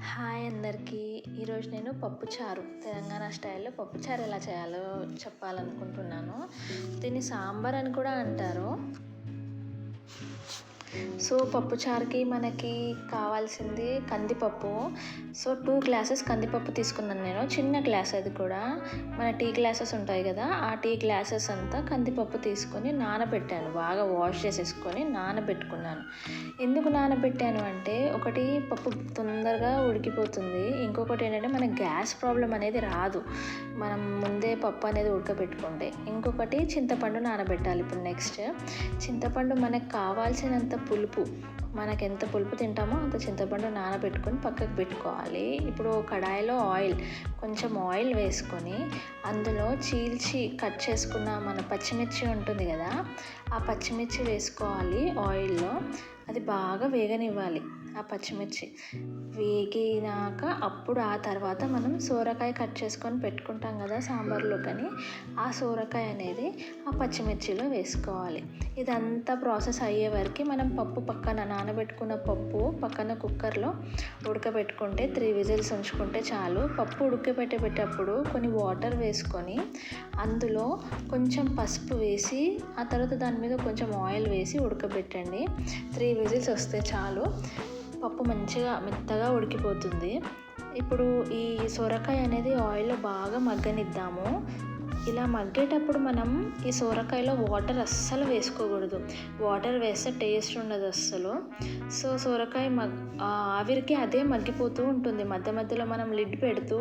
Hi అందరికీ. ఈరోజు నేను పప్పుచారు తెలంగాణ స్టైల్లో పప్పుచారు ఎలా చేయాలో చెప్పాలనుకుంటున్నాను. దీన్ని సాంబార్ అని కూడా అంటారు. సో పప్పుచారుకి మనకి కావాల్సింది కందిపప్పు. సో 2 గ్లాసెస్ కందిపప్పు తీసుకున్నాను నేను. చిన్న గ్లాస్ అది కూడా. మన టీ గ్లాసెస్ ఉంటాయి కదా, ఆ టీ గ్లాసెస్ అంతా కందిపప్పు తీసుకొని నానబెట్టాను. బాగా వాష్ చేసేసుకొని నానబెట్టుకున్నాను. ఎందుకు నానబెట్టాను అంటే, ఒకటి పప్పు తొందరగా ఉడికిపోతుంది. ఇంకొకటి ఏంటంటే మనకి గ్యాస్ ప్రాబ్లం అనేది రాదు మనం ముందే పప్పు అనేది ఉడకబెట్టుకుంటే. ఇంకొకటి చింతపండు నానబెట్టాలి. ఇప్పుడు నెక్స్ట్ చింతపండు మనకు కావాల్సినంత పులుపు, మనకు ఎంత పులుపు తింటామో అంత చింతపండు నానబెట్టుకొని పక్కకు పెట్టుకోవాలి. ఇప్పుడు కడాయిలో కొంచెం ఆయిల్ వేసుకొని అందులో చీల్చి కట్ చేసుకున్న మన పచ్చిమిర్చి ఉంటుంది కదా, ఆ పచ్చిమిర్చి వేసుకోవాలి ఆయిల్లో. అది బాగా వేగనివ్వాలి. ఆ పచ్చిమిర్చి వేగినాక అప్పుడు ఆ తర్వాత మనం సోరకాయ కట్ చేసుకొని పెట్టుకుంటాం కదా సాంబార్లో, కానీ ఆ సోరకాయ అనేది ఆ పచ్చిమిర్చిలో వేసుకోవాలి. ఇదంతా ప్రాసెస్ అయ్యే వరకు మనం పప్పు పక్కన నానబెట్టుకున్న పప్పు పక్కన కుక్కర్లో ఉడకబెట్టుకుంటే 3 విజిల్స్ ఉంచుకుంటే చాలు. పప్పు ఉడకబెట్టేటప్పుడు కొన్ని వాటర్ వేసుకొని అందులో కొంచెం పసుపు వేసి ఆ తర్వాత దాని మీద కొంచెం ఆయిల్ వేసి ఉడకబెట్టండి. 3 విజిల్స్ వస్తే చాలు. పప్పు మంచిగా మెత్తగా ఉడికిపోతుంది. ఇప్పుడు ఈ సొరకాయ అనేది ఆయిల్లో బాగా మగ్గనిద్దాము. ఇలా మగ్గేటప్పుడు మనం ఈ సొరకాయలో వాటర్ అస్సలు వేసుకోకూడదు. వాటర్ వేస్తే టేస్ట్ ఉండదు అస్సలు. సో సొరకాయ ఆవిరికి అదే మగ్గిపోతూ ఉంటుంది. మధ్య మధ్యలో మనం లిడ్ పెడుతూ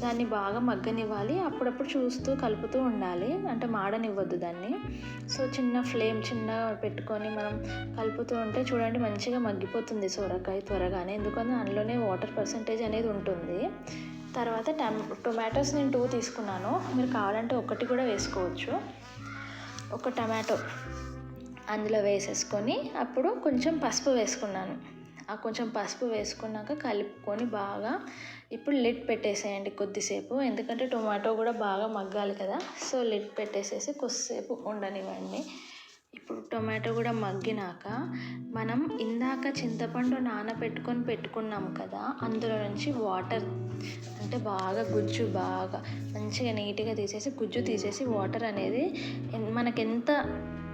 దాన్ని బాగా మగ్గనివ్వాలి. అప్పుడప్పుడు చూస్తూ కలుపుతూ ఉండాలి, అంటే మాడనివ్వద్దు దాన్ని. సో చిన్న ఫ్లేమ్ పెట్టుకొని మనం కలుపుతూ ఉంటే చూడండి మంచిగా మగ్గిపోతుంది సొరకాయ త్వరగానే, ఎందుకంటే అందులోనే వాటర్ పర్సంటేజ్ అనేది ఉంటుంది. తర్వాత టొమాటోస్ నేను 2 తీసుకున్నాను. మీరు కావాలంటే ఒకటి కూడా వేసుకోవచ్చు. ఒక టమాటో అందులో వేసేసుకొని అప్పుడు కొంచెం పసుపు వేసుకున్నాను. ఆ కొంచెం పసుపు వేసుకున్నాక కలుపుకొని బాగా ఇప్పుడు లిడ్ పెట్టేసేయండి కొద్దిసేపు, ఎందుకంటే టొమాటో కూడా బాగా మగ్గాలి కదా. సో లిడ్ పెట్టేసేసి కొద్దిసేపు ఉండనివ్వండి. ఇప్పుడు టొమాటో కూడా మగ్గినాక మనం ఇందాక చింతపండు పెట్టుకున్నాం కదా, అందులో నుంచి వాటర్ అంటే బాగా గుజ్జు బాగా మంచిగా నీట్గా తీసేసి గుజ్జు తీసేసి వాటర్ అనేది మనకెంత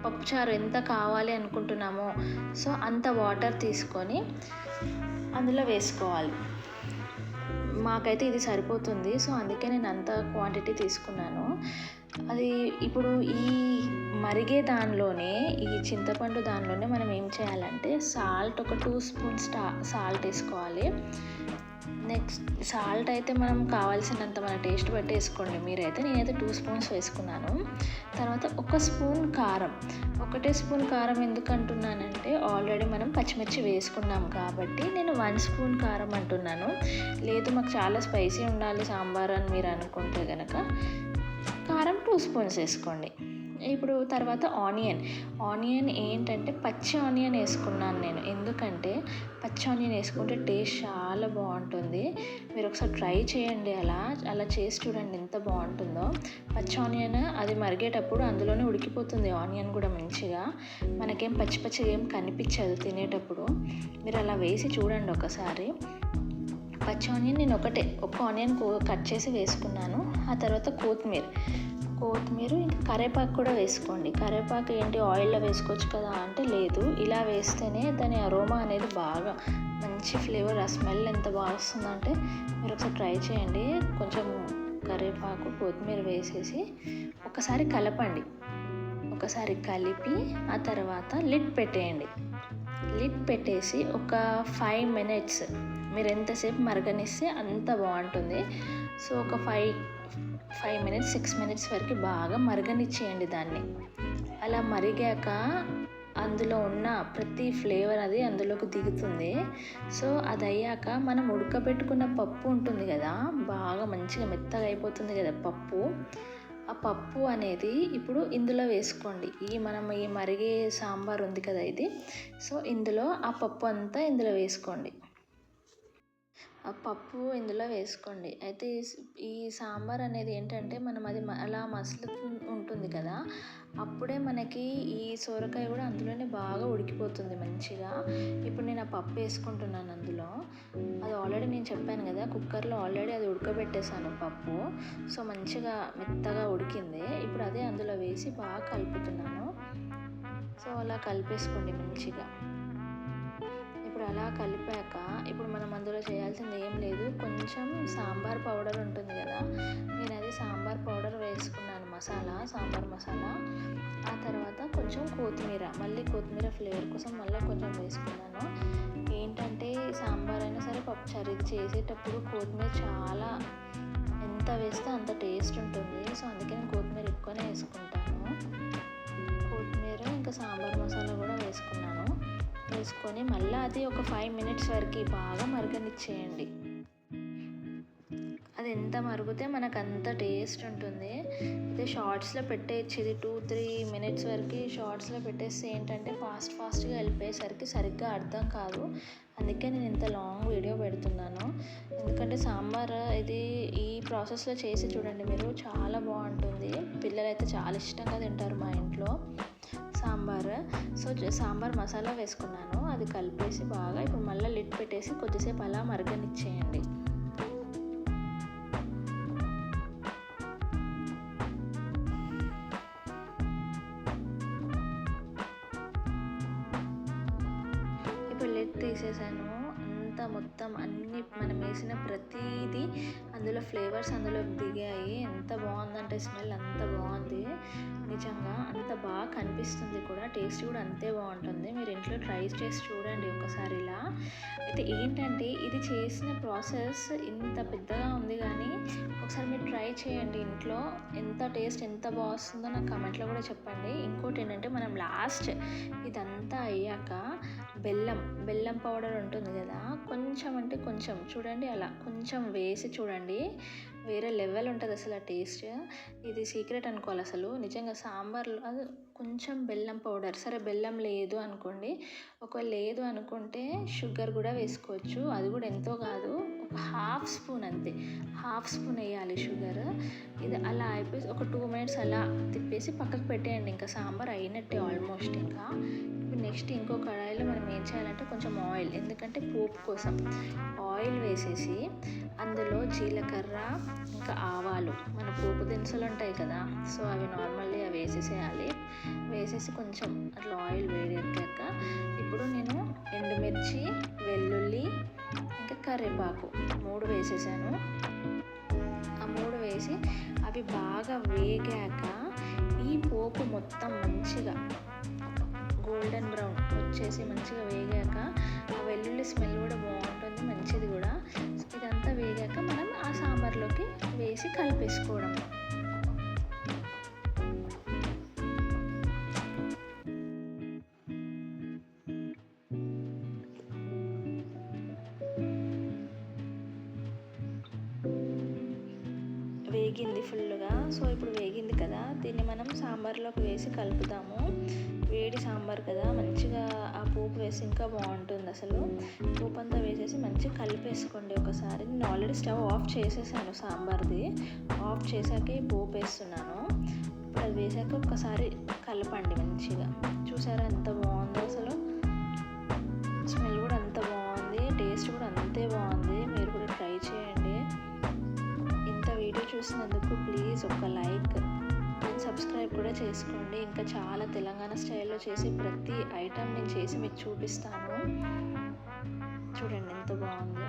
పప్పుచారు ఎంత కావాలి అనుకుంటున్నామో సో అంత వాటర్ తీసుకొని అందులో వేసుకోవాలి. మాకైతే ఇది సరిపోతుంది, సో అందుకే నేను అంత క్వాంటిటీ తీసుకున్నాను. అది ఇప్పుడు ఈ మరిగే దానిలోనే ఈ చింతపండు దానిలోనే మనం ఏం చేయాలంటే సాల్ట్ ఒక 2 స్పూన్స్ సాల్ట్ వేసుకోవాలి. నెక్స్ట్ సాల్ట్ అయితే మనం కావాల్సినంత మన టేస్ట్ బట్టి వేసుకోండి. నేనైతే 2 స్పూన్స్ వేసుకున్నాను. తర్వాత 1 స్పూన్ కారం. ఒకటే స్పూన్ కారం ఎందుకు అంటున్నానంటే ఆల్రెడీ మనం పచ్చిమిర్చి వేసుకున్నాం కాబట్టి నేను 1 స్పూన్ కారం అంటున్నాను. లేదు మాకు చాలా స్పైసీ ఉండాలి సాంబార్ అని మీరు అనుకుంటే కనుక కారం 2 స్పూన్స్ వేసుకోండి. ఇప్పుడు తర్వాత ఆనియన్ ఏంటంటే పచ్చి ఆనియన్ వేసుకున్నాను నేను, ఎందుకంటే పచ్చి ఆనియన్ వేసుకుంటే టేస్ట్ చాలా బాగుంటుంది. మీరు ఒకసారి ట్రై చేయండి, అలా చేసి చూడండి ఎంత బాగుంటుందో. పచ్చి ఆనియన్ అది మరిగేటప్పుడు అందులోనే ఉడికిపోతుంది ఆనియన్ కూడా మంచిగా, మనకేం పచ్చిగా ఏం కనిపించదు తినేటప్పుడు. మీరు అలా వేసి చూడండి ఒకసారి. పచ్చి ఆనియన్ నేను ఒక ఆనియన్ కట్ చేసి వేసుకున్నాను. ఆ తర్వాత కొత్తిమీర ఇంకా కరివేపాకు కూడా వేసుకోండి. కరివేపాకు ఏంటి ఆయిల్లో వేసుకోవచ్చు కదా అంటే లేదు, ఇలా వేస్తేనే దాని అరోమా అనేది బాగా మంచి ఫ్లేవర్, ఆ స్మెల్ ఎంత బాగా వస్తుందంటే మీరు ఒకసారి ట్రై చేయండి. కొంచెం కరివేపాకు కొత్తిమీర వేసేసి ఒకసారి కలపండి. ఒకసారి కలిపి ఆ తర్వాత లిడ్ పెట్టేయండి. లిడ్ పెట్టేసి ఒక 5 మినిట్స్ మీరు ఎంతసేపు మరగనిస్తే అంత బాగుంటుంది. సో ఒక 5 మినిట్స్ 6 మినిట్స్ వరకు బాగా మరగనిచ్చేయండి దాన్ని. అలా మరిగాక అందులో ఉన్న ప్రతి ఫ్లేవర్ అది అందులోకి దిగుతుంది. సో అది అయ్యాక మనం ఉడకబెట్టుకున్న పప్పు ఉంటుంది కదా, బాగా మంచిగా మెత్తగా అయిపోతుంది కదా పప్పు. ఆ పప్పు అనేది ఇప్పుడు ఇందులో వేసుకోండి. మనం ఈ మరిగే సాంబార్ ఉంది కదా ఇది, సో ఇందులో ఆ పప్పు అంతా ఇందులో వేసుకోండి. ఆ పప్పు ఇందులో వేసుకోండి. అయితే ఈ సాంబార్ అనేది ఏంటంటే మనం అది అలా మసులుతూ ఉంటుంది కదా, అప్పుడే మనకి ఈ సొరకాయ కూడా అందులోనే బాగా ఉడికిపోతుంది మంచిగా. ఇప్పుడు నేను ఆ పప్పు వేసుకుంటున్నాను అందులో. అది ఆల్రెడీ నేను చెప్పాను కదా, కుక్కర్లో ఆల్రెడీ అది ఉడకబెట్టేసాను పప్పు. సో మంచిగా మెత్తగా ఉడికింది. ఇప్పుడు అదే అందులో వేసి బాగా కలుపుతున్నాను. సో అలా కలిపేసుకోండి మంచిగా. ఇప్పుడు అలా కలిపాక ఇప్పుడు మనం అందులో చేయాల్సింది ఏం లేదు, కొంచెం సాంబార్ పౌడర్ ఉంటుంది కదా, నేను అది సాంబార్ పౌడర్ వేసుకున్నాను, సాంబార్ మసాలా. ఆ తర్వాత కొంచెం కొత్తిమీర, మళ్ళీ కొత్తిమీర ఫ్లేవర్ కోసం మళ్ళీ కొంచెం వేసుకున్నాను. ఏంటంటే సాంబార్ అయినా సరే పప్పుచారు ఇది చేసేటప్పుడు కొత్తిమీర చాలా ఎంత వేస్తే అంత టేస్ట్ ఉంటుంది. సో అందుకే నేను కొత్తిమీర ఎక్కువనే వేసుకుంటాను. కొత్తిమీర ఇంకా సాంబార్ మసాలా కూడా వేసుకున్నాను. వేసుకొని మళ్ళీ అది ఒక 5 మినిట్స్ వరకు బాగా మరగనిచ్చేయండి. అది ఎంత మరిగితే మనకు అంత టేస్ట్ ఉంటుంది. అయితే షార్ట్స్లో పెట్టేయచ్చు, ఇది 2-3 మినిట్స్ వరకు షార్ట్స్లో పెట్టేస్తే ఏంటంటే ఫాస్ట్గా వెళ్ళిపోయేసరికి సరిగ్గా అర్థం కాదు. అందుకే నేను ఇంత లాంగ్ వీడియో పెడుతున్నాను. ఎందుకంటే సాంబార్ ఇది ఈ ప్రాసెస్లో చేసి చూడండి మీరు, చాలా బాగుంటుంది. పిల్లలైతే చాలా ఇష్టంగా తింటారు మా ఇంట్లో సాంబార్. సో సాంబార్ మసాలా వేసుకున్నాను, అది కలిపేసి బాగా ఇప్పుడు మళ్ళీ లిడ్ పెట్టేసి కొద్దిసేపు అలా మరగనిచ్చేయండి. ఇప్పుడు లిడ్ తీసేసాను. అంతా మొత్తం అన్ని మనం వేసిన ప్రతిదీ అందులో ఫ్లేవర్స్ అందులో దిగాయి. ఎంత బాగుందంటే స్మెల్ అంత బాగుంది, నిజంగా అంత బాగా కనిపిస్తుంది కూడా, టేస్ట్ కూడా అంతే బాగుంటుంది. మీరు ఇంట్లో ట్రై చేసి చూడండి ఒకసారి ఇలా. అయితే ఏంటంటే ఇది చేసిన ప్రాసెస్ ఇంత పెద్దగా ఉంది కానీ ఒకసారి మీరు ట్రై చేయండి ఇంట్లో, ఎంత టేస్ట్ ఎంత బాగా వస్తుందో నాకు కమెంట్లో కూడా చెప్పండి. ఇంకోటి ఏంటంటే మనం లాస్ట్ ఇదంతా అయ్యాక బెల్లం పౌడర్ ఉంటుంది కదా, కొంచెం అంటే కొంచెం చూడండి, అలా కొంచెం వేసి చూడండి, వేరే లెవెల్ ఉంటుంది అసలు ఆ టేస్ట్. ఇది సీక్రెట్ అనుకోవాలి అసలు నిజంగా సాంబార్లో. అది కొంచెం బెల్లం పౌడర్, సరే బెల్లం లేదు అనుకోండి, ఒకవేళ లేదు అనుకుంటే షుగర్ కూడా వేసుకోవచ్చు. అది కూడా ఎంతో కాదు, ఒక 1/2 స్పూన్ అంతే, 1/2 స్పూన్ వేయాలి షుగర్. ఇది అలా అయిపోయి ఒక 2 మినిట్స్ అలా తిప్పేసి పక్కకు పెట్టేయండి. ఇంకా సాంబార్ అయినట్టే ఆల్మోస్ట్. ఇంకా నెక్స్ట్ ఇంకో కడాయిలో మనం ఏం చేయాలంటే కొంచెం ఆయిల్, ఎందుకంటే పోపు కోసం ఆయిల్ వేసేసి అందులో జీలకర్ర ఇంకా ఆవాలు, మన పోపు దినుసులు ఉంటాయి కదా, సో అవి నార్మల్లీ అవి వేసేసేయాలి. వేసేసి కొంచెం అట్లా ఆయిల్ వేడెక్కాక ఇప్పుడు నేను ఎండుమిర్చి, వెల్లుల్లి ఇంకా కరివేపాకు 3 వేసేసాను. ఆ 3 వేసి అవి బాగా వేగాక ఈ పోపు మొత్తం మంచిగా గోల్డెన్ బ్రౌన్ వచ్చేసి మంచిగా వేగాక ఆ వెల్లుల్లి స్మెల్ కూడా బాగుంటుంది, మంచిది కూడా. ఇదంతా వేగాక మనం ఆ సాంబార్లోకి వేసి కలిపేసుకోవడం. వేగింది ఫుల్గా. సో ఇప్పుడు వేగింది కదా, దీన్ని మనం సాంబార్లోకి వేసి కలుపుదాము. వేడి సాంబార్ కదా, మంచిగా ఆ పోపు వేసి ఇంకా బాగుంటుంది అసలు. పోపు అంతా వేసేసి మంచిగా కలిపేసుకోండి ఒకసారి. నేను ఆల్రెడీ స్టవ్ ఆఫ్ చేసేసాను, సాంబార్ది ఆఫ్ చేశాకే పోపు వేస్తున్నాను. ఇప్పుడు అది వేసాక ఒకసారి కలపండి మంచిగా. చూసారా ఎంత బాగుందో అసలు, స్మెల్ కూడా అంత బాగుంది, టేస్ట్ కూడా అంతే బాగుంది. మీరు కూడా ట్రై చేయండి. ఇంత వీడియో చూసినందుకు ప్లీజ్ ఒక లైక్, సబ్స్క్రైబ్ కూడా చేసుకోండి. ఇంకా చాలా తెలంగాణ స్టైల్లో చేసి ప్రతి ఐటమ్ నేను చేసి మీకు చూపిస్తాను. చూడండి ఎంత బాగుంది.